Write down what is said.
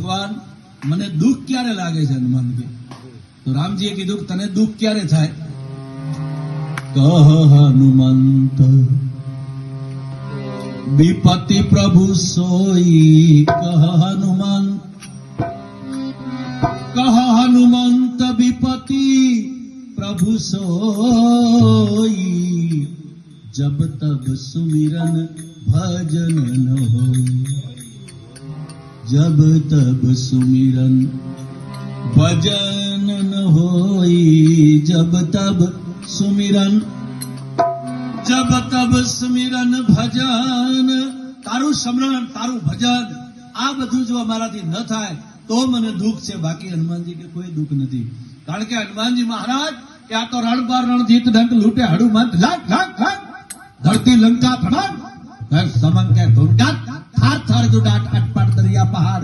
ભગવાન મને દુઃખ ક્યારે લાગે છે હનુમાન કે તો રામજીએ કીધું તને દુઃખ ક્યારે થાય કહ હનુમંત વિપત્તિ પ્રભુ સોઈ કહ હનુમંત विपत्ति प्रभु सोई जब तब सुमिरन भजन न हो जब तब सुमिरन भजन न होई जब तब सुमिरन भजन तारू स्मरण तारू भजन आ बधु जो अमाराथी न थाय तो मने दुख छे बाकी हनुमानजी के कोई दुख नहीं कारण के हनुमानजी महाराज या तो रण पर रणजीत डंक लूटे हनुमंत लाख लाख लाख धरती लंका धड़क समन के धुनकात थार थार जो डाट अटपट दरिया पहाड़